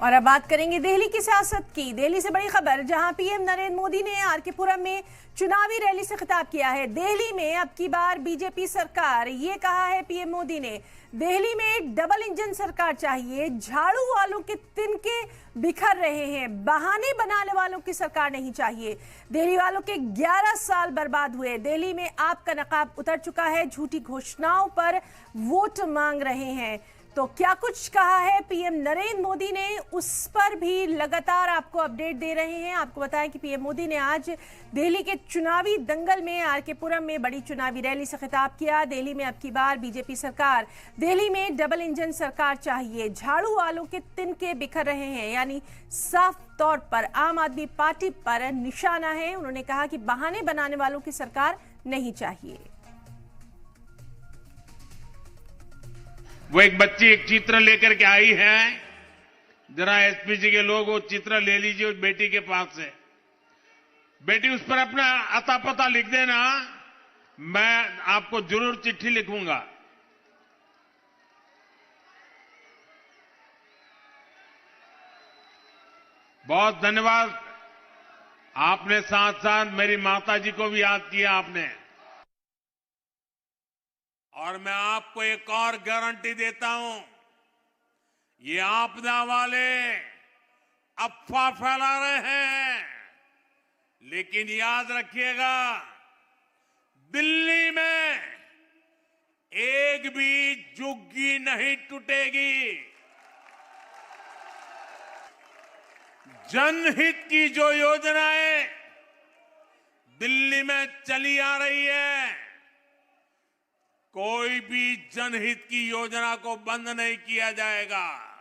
और अब बात करेंगे दिल्ली की सियासत की। दिल्ली से बड़ी खबर, जहां पीएम नरेंद्र मोदी ने आरके पुरम में चुनावी रैली से खिताब किया है। दिल्ली में अब की बार बीजेपी सरकार, ये कहा है पीएम मोदी ने। दिल्ली में डबल इंजन सरकार चाहिए। झाड़ू वालों के तिनके बिखर रहे हैं, बहाने बनाने वालों की सरकार नहीं चाहिए। दिल्ली वालों के 11 साल बर्बाद हुए। दिल्ली में आपका नकाब उतर चुका है, झूठी घोषणाओं पर वोट मांग रहे हैं। तो क्या कुछ कहा है पीएम नरेंद्र मोदी ने, उस पर भी लगातार आपको अपडेट दे रहे हैं। आपको बताएं कि पीएम मोदी ने आज दिल्ली के चुनावी दंगल में आरके पुरम में बड़ी चुनावी रैली से खिताब किया। दिल्ली में अब की बार बीजेपी सरकार, दिल्ली में डबल इंजन सरकार चाहिए। झाड़ू वालों के तिनके बिखर रहे हैं, यानी साफ तौर पर आम आदमी पार्टी पर निशाना है। उन्होंने कहा कि बहाने बनाने वालों की सरकार नहीं चाहिए। वो एक बच्ची एक चित्र लेकर के आई है, जरा एसपीजी के लोग वो चित्र ले लीजिए उस बेटी के पास से। बेटी, उस पर अपना अता पता लिख देना, मैं आपको जरूर चिट्ठी लिखूंगा। बहुत धन्यवाद। आपने साथ साथ मेरी माता जी को भी याद किया आपने। और मैं आपको एक और गारंटी देता हूं, ये आपदा वाले अफवाह फैला रहे हैं, लेकिन याद रखिएगा, दिल्ली में एक भी झुग्गी नहीं टूटेगी। जनहित की जो योजनाएं दिल्ली में चली आ रही है, कोई भी जनहित की योजना को बंद नहीं किया जाएगा।